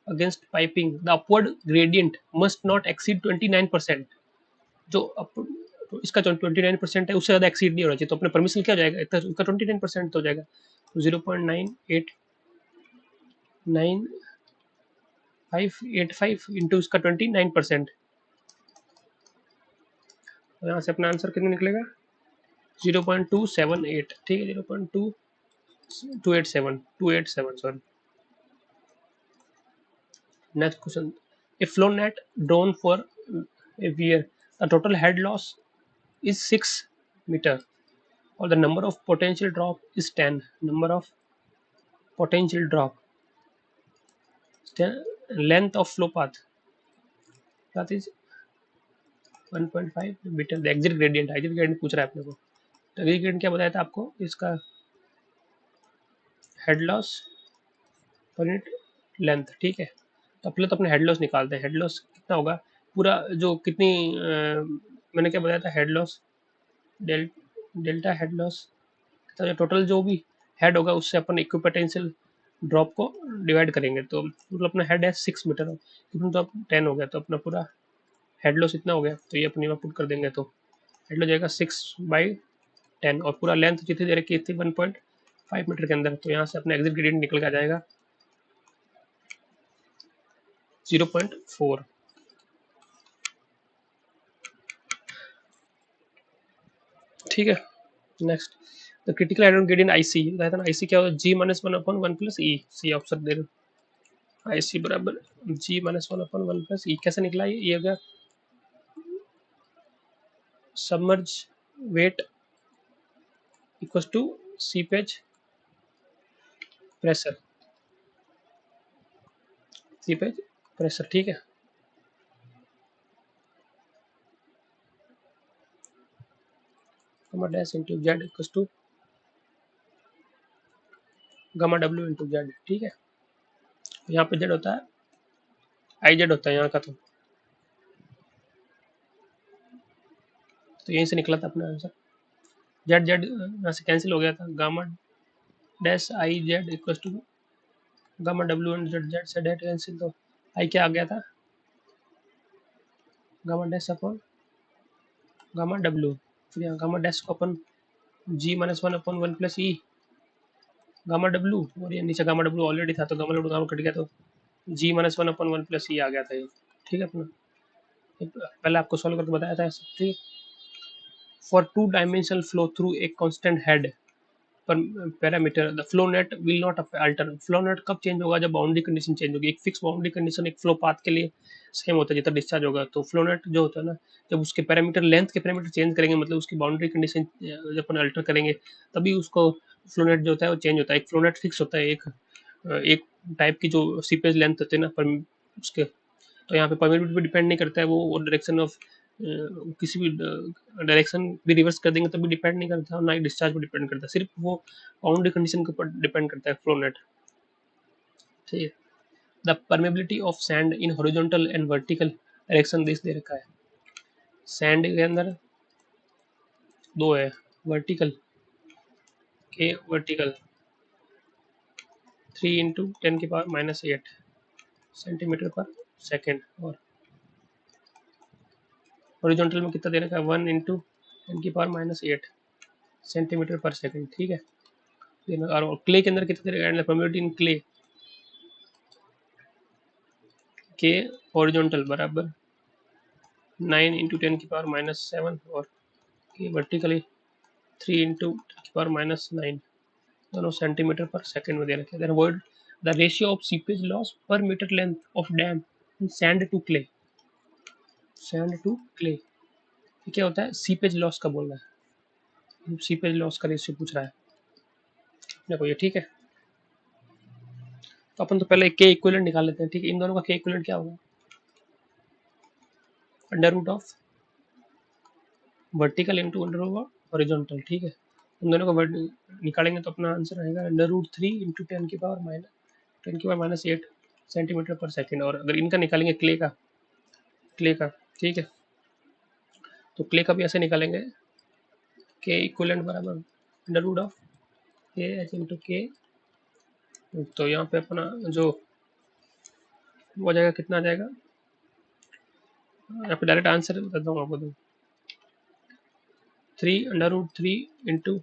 against piping the upward gradient must not exceed 29%, जो तो इसका जो 29% है उससे ज़्यादा एक्सीड नहीं होना चाहिए, तो अपने परमिशन क्या हो जाएगा इतना, उसका 29% तो हो जाएगा, तो 0.98585 इंटू इसका 29%, तो यहाँ से अपना आंसर कितना निकलेगा 0.278, ठीक है, 0.287 sorry. Next question, A flow net drone for a weir the total head loss is 6 meter or the number of potential drop is 10. Number of potential drop, 10, length of flow path, that is 1.5 meter. The exit gradient, exit gradient पूछ रहा है अपने को. तो exit gradient क्या बताया था आपको, इसका head loss per unit length. ठीक है, तो पहले तो अपने हेड लॉस निकालते हैं. हेड लॉस कितना होगा, पूरा जो कितनी मैंने क्या बताया था, head loss delta head loss, तो टोटल जो भी हेड होगा उससे अपन इक्विपोटेंशियल ड्रॉप को डिवाइड करेंगे. तो मतलब अपना हेड है 6 मीटर, कितना तो अब 10 हो गया, तो अपना पूरा हेड लॉस इतना हो गया. तो ये अपनी वहाँ पुट कर देंगे, तो हेड लॉस जाएगा 6/10 और पूरा लेंथ जितनी दे रखी थी 1.5 मीटर के अंदर. तो यहाँ से अपना एग्जिट ग्रेडियंट निकल के आ जाएगा 0.4. ठीक है, next the critical hydrogen gradient IC. बताया था ना आईसी क्या होता है, G-1/1 + E. सी ऑप्शन दे रहे, आईसी बराबर G-1/1 + E. कैसे निकला ये हो गया submerge weight equals to seepage pressure. Seepage pressure, ठीक है. Gamma dash into Z equals to gamma W into Z. ठीक है, यहाँ पे जेड होता है, आई जेड होता है यहाँ का. तो यहीं से निकला था अपना आंसर. जेड जेड यहाँ से कैंसिल हो गया था. Gamma dash I Z equals to gamma W and Z. Z से डेट कैंसिल, तो आई क्या आ गया था, gamma dash upon gamma W. फिर यहाँ गामा डैश को अपन G-1/1 + E गामा डब्ल्यू, और ये नीचे गामा डब्ल्यू ऑलरेडी था, तो गामा डब्ल्यू गामा कट गया, तो G-1/1 + E आ गया था ये. ठीक है, अपना पहले आपको सॉल्व करके बताया था. ठीक, for 2 dimensional flow through a constant head permeameter the flow net will not alter. Flow net कब चेंज होगा, जब बाउंड्री कंडीशन चेंज होगी. एक फिक्स बाउंड्री कंडीशन एक फ्लो पाथ के लिए सेम होता है जितना डिस्चार्ज होगा. तो फ्लो नेट जो होता है ना, जब उसके पैरामीटर लेंथ के पैरामीटर चेंज करेंगे, मतलब उसकी बाउंड्री कंडीशन जब अपन अल्टर करेंगे, तभी उसको फ्लो नेट जो होता है वो चेंज होता है. एक फ्लो नेट फिक्स होता है, एक टाइप की जो सीपेज लेंथ होते हैं ना पर उसके. तो यहाँ पे परमिटिविटी पे डिपेंड नहीं करता है वो डायरेक्शन ऑफ किसी भी डायरेक्शन भी रिवर्स कर देंगे तब भी डिपेंड नहीं करता, ना ही डिस्चार्ज पर डिपेंड करता है. सिर्फ वो बाउंड्री कंडीशन के ऊपर डिपेंड करता है फ्लो नेट. ठीक है, the permeability of sand in horizontal and vertical direction this they रखा है. सैंड के अंदर दो है, वर्टिकल के वर्टिकल 3 × 10⁻⁸ सेंटीमीटर पर सेकेंड, और हॉरिजॉन्टल में कितना दे रखा है 1 × 10⁻⁸ सेंटीमीटर पर सेकेंड. ठीक है, और क्ले के अंदर कितना दे रखा है, परमेबिलिटी इन क्ले के हॉरिजॉन्टल बराबर 9 × 10⁻⁷ और के वर्टिकली 3 × 10⁻⁹ दोनों सेंटीमीटर पर सेकेंड में दे रखे. Then avoid the ratio of seepage loss per metre length of dam sand to clay. Sand to clay क्या होता है, सीपेज लॉस का बोल रहा है, सीपेज लॉस का रेशियो पूछ रहा है देखो ये. ठीक है, तो अपन तो पहले के इक्विवेलेंट निकाल लेते हैं. ठीक है, इन दोनों का के इक्विवेलेंट क्या होगा, under root of vertical into under horizontal. ठीक है, उन दोनों को निकालेंगे तो अपना आंसर आएगा √3 × 10⁻⁸ सेंटीमीटर पर सेकेंड. और अगर इनका निकालेंगे क्ले का, ठीक है, तो क्ले का भी ऐसे निकालेंगे, के इक्विवेलेंट बराबर अंडर रूट ऑफ के एच इंटू के. तो यहाँ पे अपना जो हो जाएगा कितना आ जाएगा, यहाँ पे डायरेक्ट आंसर बताता हूँ आपको. 3 √3 ×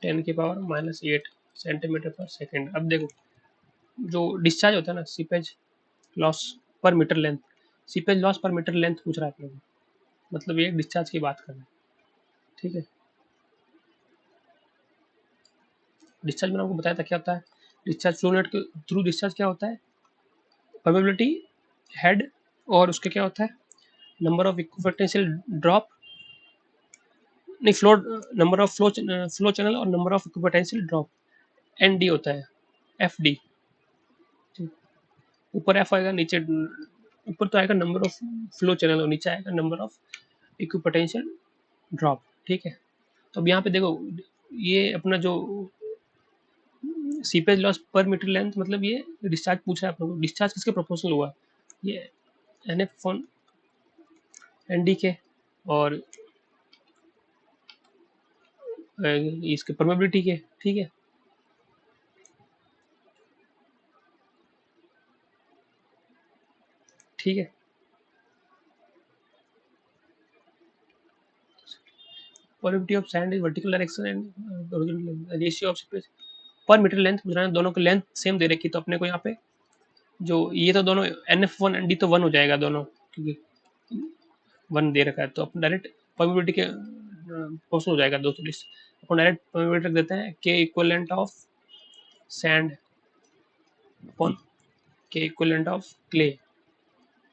10⁻⁸ सेंटीमीटर पर सेकेंड. अब देखो जो डिस्चार्ज होता है ना, seepage loss per metre length, seepage loss per metre length पूछ रहा है अपने को, मतलब ये डिस्चार्ज की बात कर रहे हैं. ठीक है, डिस्चार्ज मैंने आपको बताया था क्या होता है. डिस्चार्ज फ्लो नेट के थ्रू डिस्चार्ज क्या होता है, परमेबिलिटी हेड और उसके क्या होता है नंबर ऑफ इक्विपोटेंशियल ड्रॉप, नहीं flow, number of flow channel और number of equipotential drop, N D होता है, एफ डी। ऊपर एफ आएगा, नीचे ऊपर तो आएगा नंबर ऑफ फ्लो चैनल और नीचे आएगा नंबर ऑफ इक्विपोटेंशियल ड्रॉप। ठीक है, तो अब यहाँ पे देखो ये अपना जो seepage loss per metre length, मतलब ये डिस्चार्ज पूछ रहा है अपने को, डिस्चार्ज किसके प्रोपोर्शनल हुआ, ये N F on N D के और इसके परमेबिलिटी के। ठीक है, ठीक है, permeability of sand is vertical direction and ratio of seepage per metre length पूछ रहा है, दोनों की लेंथ सेम दे रखी, तो अपने को यहाँ पे जो ये तो दोनों N F one N D तो वन हो जाएगा दोनों, क्योंकि वन दे रखा है, तो अपन डायरेक्ट परमेबिलिटी के पोर्शन हो जाएगा दोस्तों लिस्ट। अपन डायरेक्ट परमेबिलिटी रख देते हैं के इक्वलेंट ऑफ सैंड अपॉन के इक्वलेंट ऑफ क्ले,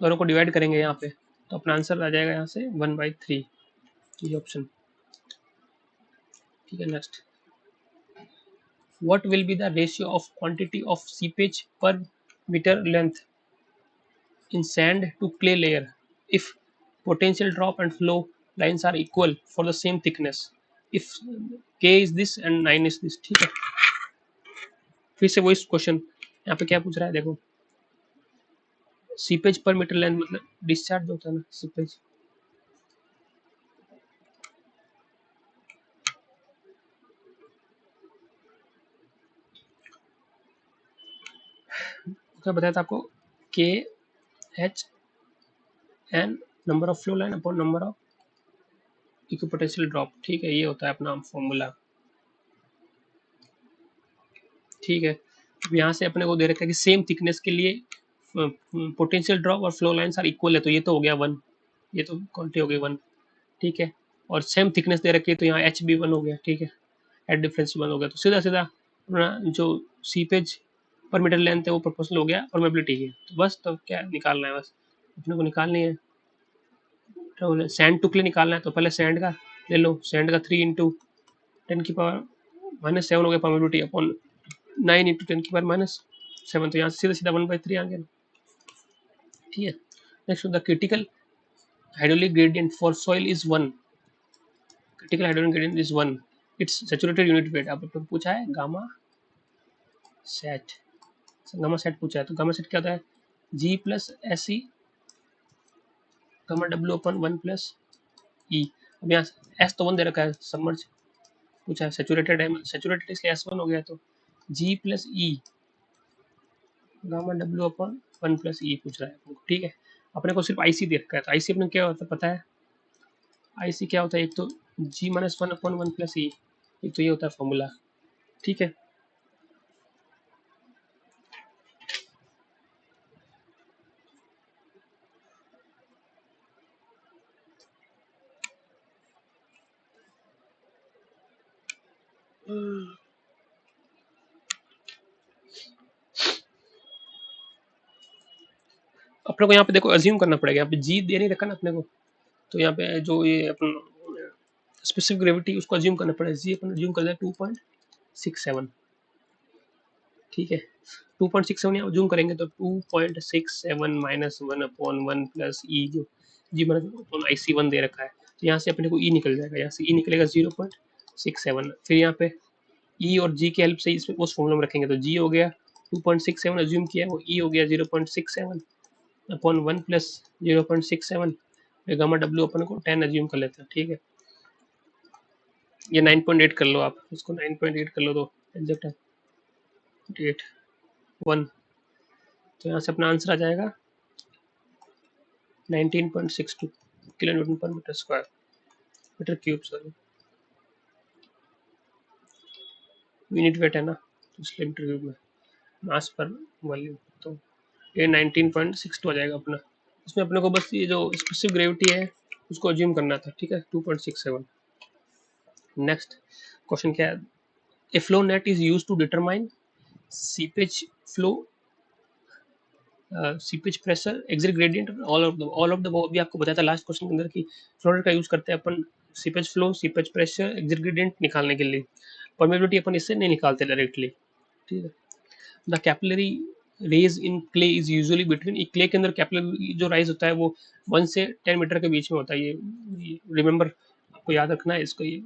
दोनों को डिवाइड करेंगे यहाँ पे, तो अपना आंसर आ जाएगा यहाँ से 1/3, ये ऑप्शन। ठीक है, next, what will be the ratio of quantity of seepage per meter length in sand to clay layer if potential drop and flow lines are equal for the same thickness, if k is this and 9 is this। ठीक है, फिर से वही question यहाँ पे क्या पूछ रहा है, देखो सीपेज पर मीटर लेंथ मतलब डिस्चार्ज होता है ना सीपेज, क्या बताया था आपको, के H N number of flow line upon number of equipotential drop. ठीक है, ये होता है अपना फॉर्मूला। ठीक है, अब यहाँ से अपने को दे रखा है कि सेम थिकनेस के लिए पोटेंशियल ड्रॉप और फ्लो लाइंस आर इक्वल है, तो ये तो हो गया वन, ये तो क्वांटिटी हो गई वन। ठीक है, और सेम थिकनेस दे रखी है, तो यहाँ एच बी वन हो गया। ठीक है, एट डिफरेंस वन हो गया, तो सीधा सीधा अपना जो सीपेज पर मीटर लेंथ है वो प्रोपोर्शनल हो गया परमेबिलिटी के। तो बस, तो क्या निकालना है, बस अपने को निकालनी है, तो सैंड टू क्ले निकालना है, तो पहले सैंड का ले लो, सैंड का 3 इंटू 10⁻⁻7 हो गया परमेबिलिटी अपॉन 9 इंटू 10⁻⁻7, तो यहाँ से सीधा सीधा 1/3 आ गया। ठीक है, next the critical hydraulic gradient for soil is 1, critical hydraulic gradient is 1, its saturated unit weight। अब तो पूछा है गामा सेट, गामा सेट पूछा है, तो गामा सेट क्या होता है, G plus S E gamma W upon 1 plus E. अब यहाँ एस तो 1 दे रखा है, सबमर्ज पूछा है, सेचुरेटेड है, सेचुरेटेड इसलिए S1 हो गया, तो जी प्लस ई गामा डब्ल्यू अपन 1 प्लस ई पूछ रहा है। ठीक है, अपने को सिर्फ आईसी दे रखा है, तो आईसी अपने क्या होता है पता है, आईसी क्या होता है, एक तो G-1 अपॉन 1 प्लस ई, एक तो ये होता है फॉर्मूला। ठीक है, अपने को यहाँ पे देखो अज्यूम करना पड़ेगा, यहाँ पे जी दे नहीं रखा ना अपने को, तो यहाँ पे जो ये अपन स्पेसिफिक ग्रेविटी उसको अज्यूम करना पड़ेगा, जी अपन अज्यूम कर दिया 2.67। ठीक है, 2.67 यहाँ अज्यूम करेंगे, तो 2.67 माइनस 1 अपॉन 1 प्लस ई, जो जी अपॉन आई सी 1 दे रखा है, तो यहाँ से अपने को ई निकल जाएगा, यहाँ से ई निकलेगा 0.67, फिर यहाँ पे ई और जी की हेल्प से इसमें उस फॉर्मूला में रखेंगे, तो जी हो गया 2.67 अज्यूम किया, वो ई हो गया 0.67 अपॉन 1 प्लस 0.67, गामा डब्ल्यू अपन को 10 अज्यूम कर लेते हैं। ठीक है, ये 9.8 कर लो, आप इसको 9.8 कर लो, तो एग्जैक्ट है 8.1, तो यहाँ से अपना आंसर आ जाएगा 19.62 kilo newton per metre square, metre cube sorry, unit weight है ना, तो इसलिए मीटर क्यूब में, मास पर वॉल्यूम, तो ये 19.62 आ जाएगा अपना। इसमें अपने को बस ये जो स्पेसिफिक ग्रेविटी है उसको अज्यूम करना था। ठीक है, 2.67। नेक्स्ट क्वेश्चन क्या है, a flow net is use to determine seepage flow seepage pressure, exit gradient, all of the भी आपको बताया था लास्ट क्वेश्चन के अंदर कि फ्लोरेट का यूज करते हैं अपन seepage flow, seepage pressure, exit gradient निकालने के लिए। परमेबिलिटी अपन इससे नहीं निकालते डायरेक्टली, ठीक है। The capillary rise in clay is usually between, clay के अंदर कैपिलरी जो राइज होता है वो 1 से 10 मीटर के बीच में होता है। ये रिमेंबर, आपको याद रखना है इसको, ये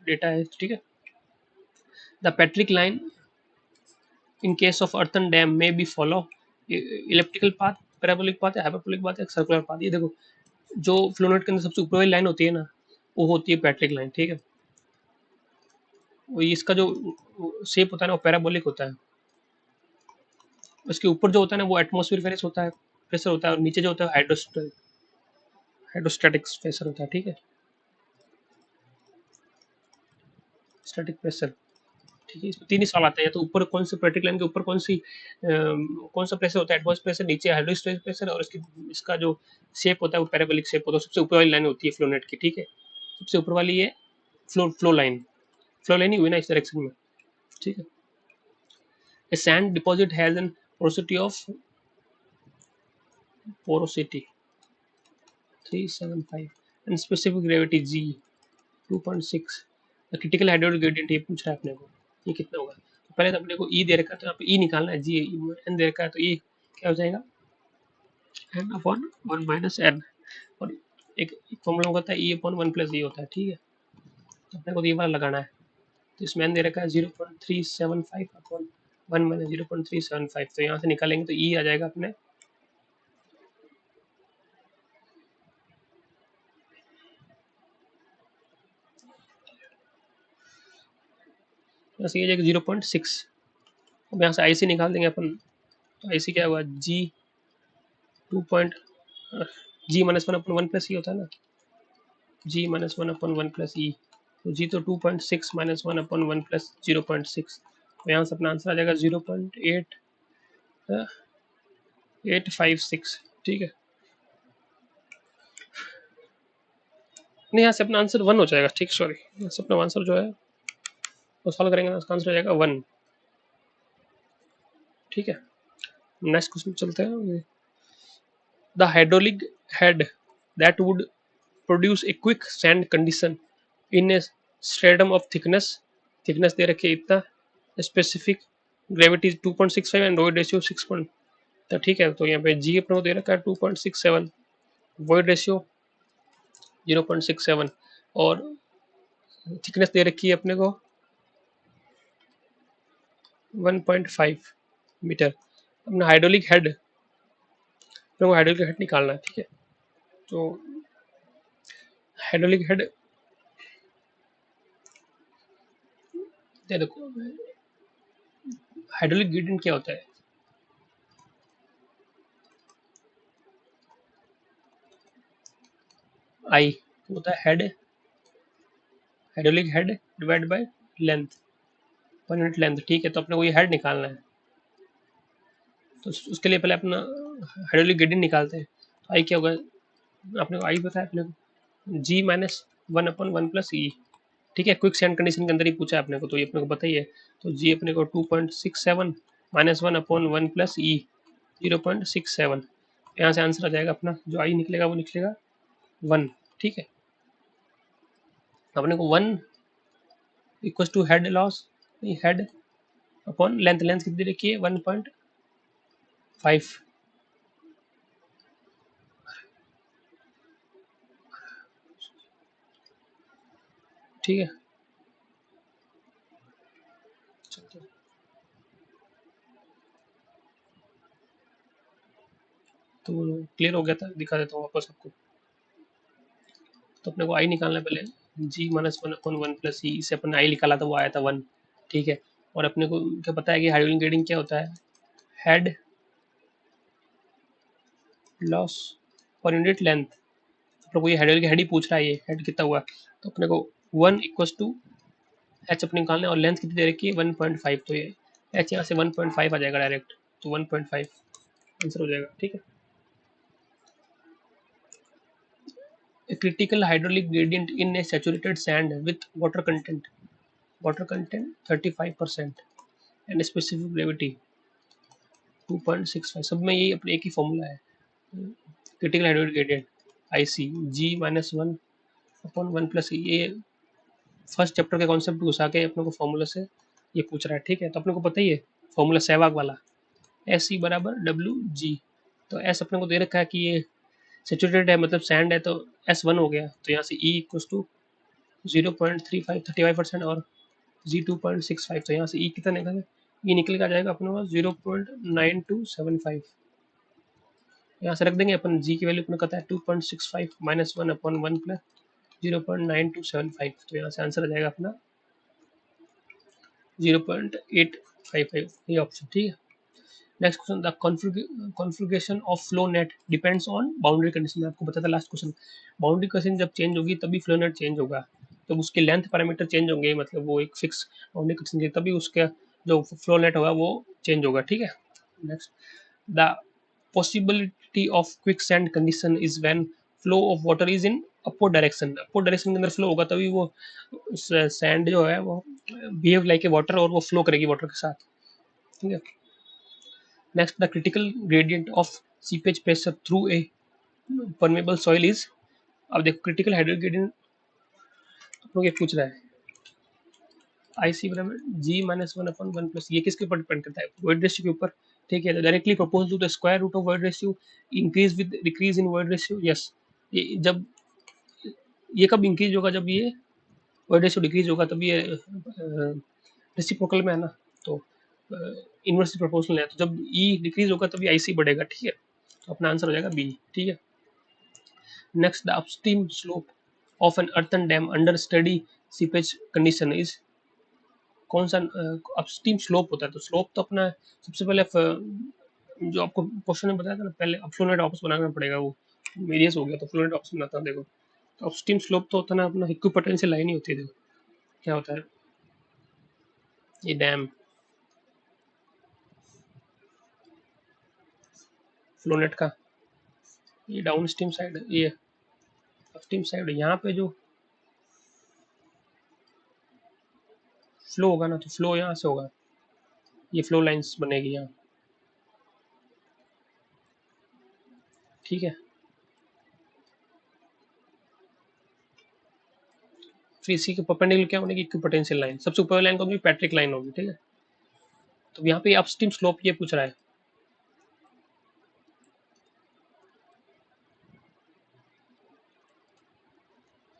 डेटा है, ठीक है। The phreatic line in case of earthen dam में be follow elliptical path, parabolic path, hyperbolic path, circular path. ये देखो, जो फ्लोनेट के अंदर सबसे ऊपर वाली लाइन होती है ना, वो होती है पैट्रिक लाइन, ठीक है। वो इसका जो शेप होता है ना, वो पैराबोलिक होता है। उसके ऊपर जो होता है ना, वो एटमोस्फेयर प्रेशर होता है, प्रेशर होता है, और नीचे जो होता है हाइड्रोस्टैटिक प्रेशर होता है, ठीक है, स्टैटिक प्रेशर, ठीक है। इसमें 3 ही सवाल आते हैं, या तो ऊपर कौन से पैट्रिक लाइन के ऊपर कौन सा प्रेशर होता है, एटमॉस्फेयर प्रेशर, नीचे हाइड्रोस्टैटिक प्रेशर, और इसका जो शेप होता है वो पैराबोलिक शेप होता है। सबसे ऊपर वाली लाइन होती है फ्लोनेट की, ठीक है। सबसे ऊपर वाली ये फ्लो लाइन ही हुई ना इस डायरेक्शन में, ठीक है। A sand deposit has an porosity 375 and specific gravity g 2.6। The critical hydraulic gradient ये पूछ रहा है अपने को, ये कितना होगा। तो पहले तो अपने को E दे रखा है, तो यहाँ पे E निकालना है, जी n दे रखा है, तो E क्या हो जाएगा, n अपॉन 1 माइनस n। और एक फॉर्मूला होता है E अपॉन 1 प्लस E होता है, ठीक है। तो अपने को ये वाला लगाना है। तो इसमें n दे रखा है 0.375 अपॉन 1 माइनस 0.375। तो यहाँ से निकालेंगे तो E आ जाएगा अपने ये 0.6। अब यहाँ से आई सी निकाल देंगे अपन, तो आई सी क्या हुआ, जी 2 पॉइंट, जी माइनस वन अपन 1 प्लस ई होता है ना, जी माइनस वन अपन 1 प्लस ई, तो जी तो 2.6 माइनस वन अपन 1 प्लस 0.6। तो यहाँ से अपना आंसर आ जाएगा 0.8856, ठीक है। नहीं, यहाँ से अपना आंसर 1 हो जाएगा, ठीक, सॉरी, यहाँ से अपना आंसर जो है वो सॉल्व करेंगे ना, उसका आंसर हो जाएगा 1, ठीक है। नेक्स्ट क्वेश्चन चलते हैं। The hydraulic head that would produce a quick sand condition in a stratum of thickness दे रखी है इतना, specific gravity 2.65 and void ratio 6 point, तो ठीक है। तो यहाँ पे जी अपने को दे रखा है 2.67, वॉइड रेशियो 0.67, और थिकनेस दे रखी है अपने को 1.5 मीटर। अपना हाइड्रोलिक हेड, अपने को हाइड्रोलिक हेड निकालना है, ठीक है। तो हाइड्रोलिक हेड देखो, हाइड्रोलिक ग्रेडियंट क्या होता है, आई होता है head, hydraulic head divide by length, per unit length, ठीक है। तो अपने को ये हेड निकालना है, तो उसके लिए पहले अपना हाइड्रोलिक ग्रेडियंट निकालते हैं। तो आई क्या होगा, अपने को आई पता है अपने को, जी माइनस 1/1 प्लस ई, ठीक है। क्विक सैंड कंडीशन के अंदर ही पूछा है अपने को, तो ये अपने को पता ही है। तो जी अपने को 2.67 माइनस 1/1 प्लस ई 0.67। यहाँ से आंसर आ जाएगा अपना, जो आई निकलेगा वो निकलेगा 1, ठीक है। अपने को 1 equal to head loss, head upon length, length कितनी रखी है 1.5, ठीक है। तो क्लियर हो गया था, दिखा देता हूँ वापस आपको। तो अपने को आई निकालना है पहले, जी माइनस 1/1 प्लस ई, इसे अपने आई निकाला था वो आया था 1, ठीक है। और अपने को क्या पता है कि हाइड्रोजन ग्रेडिंग क्या होता है, head loss per unit length. अपने को ये हाइड्रोजन हेड ही पूछ रहा है, ये हेड कितना हुआ, तो अपने को 1 इक्वल टू एच अपने निकालना है, और लेंथ कितनी दे रखी है 1.5, तो ये एच यहाँ से 1.5 आ जाएगा डायरेक्ट, तो 1.5 आंसर हो जाएगा, ठीक है। A critical hydraulic gradient in a saturated sand with water content 35% and specific gravity 2.65 सब में यही अपने एक ही फॉर्मूला है, critical hydrogen gradient IC G-1/1 + ये फर्स्ट चैप्टर के कॉन्सेप्ट घुसा के अपने को फॉर्मूला से ये पूछ रहा है, ठीक है। तो अपने को पता ही है फॉर्मूला सहवाग वाला, SE = WG। तो S अपने को दे रखा है कि ये सेचुरेटेड है, मतलब सैंड है, तो S1 हो गया, तो यहाँ से E = 0.35 और G 2.65, तो यहाँ से E कितना निकलेगा, E निकल के आ जाएगा अपने पास 0.9275। यहाँ से रख देंगे अपन, G की वैल्यू अपने कहता है 2.65 - 1/1 + 0.9275, तो यहाँ से आंसर आ जाएगा अपना 0.855, ये ऑप्शन, ठीक है। Next question, the configuration of flow net depends on boundary condition. आपको पता था लास्ट क्वेश्चन, बाउंड्री कंडीशन जब चेंज होगी तभी फ्लो नेट चेंज होगा, जब उसके लेंथ पैरामीटर चेंज होंगे, मतलब वो एक फिक्स बाउंड्री कंडीशन है, तभी उसका जो फ्लो नेट होगा वो चेंज होगा, ठीक है। Next, the possibility of quicksand condition is when flow of water is in upward direction। upward direction के अंदर फ्लो होगा तभी वो सैंड जो है वो बिहेव लाइक ए वाटर और वो फ्लो करेगी वाटर के साथ, ठीक है। Next, the critical gradient of seepage pressure through a permeable soil is. अब देखो क्रिटिकल हाइड्रोजन ग्रेडियंट आपको ये पूछ रहा है, IC = G-1/1 + ये किसके ऊपर डिपेंड करता है, वॉइड रेशियो के ऊपर, ठीक है। तो directly proportional to the square root of void ratio, increase with decrease in void ratio, yes. ये जब ये कब इंक्रीज होगा, जब ये वॉइड रेशियो डिक्रीज होगा, तब ये रेसिप्रोकल में है ना, तो इनवर्सली प्रोपोर्शनल है, तो जब E डिक्रीज होगा तभी IC बढ़ेगा, ठीक है। तो अपना आंसर हो जाएगा B, ठीक है। Next, the upstream slope of an earthen dam under steady seepage condition is. कौन सा अपस्ट्रीम स्लोप होता है, तो स्लोप तो अपना सबसे पहले जो आपको क्वेश्चन में बताया था ना, पहले अपफ्लोनेट ऑप्स बनाना पड़ेगा, वो वेरियस हो गया तो फ्लोनेट ऑप्स बनाता हूँ, देखो। तो अपस्ट्रीम स्लोप तो होता है ना अपना इक्विपोटेंशियल लाइन ही होती है, देखो क्या होता है, ये डैम फ्लोनेट का, ये डाउन स्ट्रीम साइड, ये अपस्ट्रीम साइड, यहाँ पे जो फ्लो होगा ना, तो फ्लो यहाँ से होगा, ये फ्लो लाइंस बनेगी यहाँ, ठीक है। फिर इसी के परपेंडिकुलर क्या बनेगी, इक्विपोटेंशियल लाइन, सबसे ऊपर लाइन कौन होगी, पैट्रिक लाइन होगी, ठीक है। तो यहाँ पे अपस्ट्रीम स्लोप ये पूछ रहा है,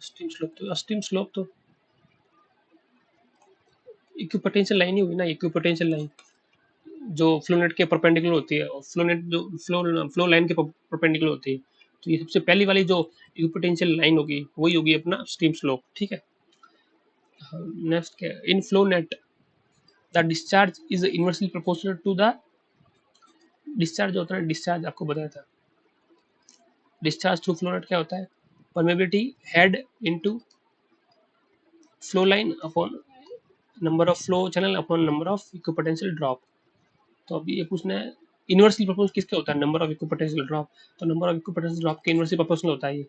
स्टीम स्लोप तो इक्विपोटेंशियल लाइन ही हुई ना, इक्विपोटेंशियल लाइन जो फ्लोनेट के परपेंडिकुलर होती है, और फ्लोनेट जो फ्लो लाइन के परपेंडिकुलर होती है, तो ये सबसे पहली वाली जो इक्विपोटेंशियल लाइन होगी वही होगी अपना स्टीम स्लोप, ठीक है। नेक्स्ट क्या, in flow net the discharge is inversely proportional to the, discharge होता है, डिस्चार्ज आपको बताया था, डिस्चार्ज थ्रू फ्लो नेट क्या होता है, permeability head into flow line upon number of flow channel upon number of equipotential drop. तो अभी ये पूछना है इनवर्सली प्रोपोर्शनल किसके होता है, नंबर ऑफ इक्विपोटेंशियल ड्रॉप, तो नंबर ऑफ इक्विपोटेंशियल ड्रॉप के इनवर्सली प्रोपोर्शनल होता है ये।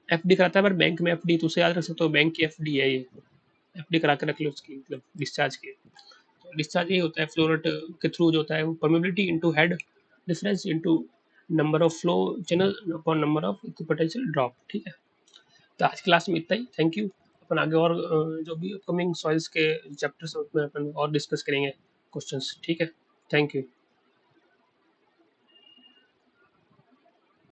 FD कराता है पर बैंक में FD, तो उसे याद रख सकते हो, बैंक की FD है ये, FD करा के रख लो उसकी, मतलब डिस्चार्ज की। तो डिस्चार्ज यही होता है फ्लो रेट के थ्रू जो होता है वो permeability into head difference into number of flow channel upon number of equipotential drop, ठीक है। तो आज क्लास में इतना ही, थैंक यू। अपन आगे और जो भी अपकमिंग सॉइल्स के चैप्टर्स उसमें अपन और डिस्कस करेंगे क्वेश्चंस, ठीक है। Thank you.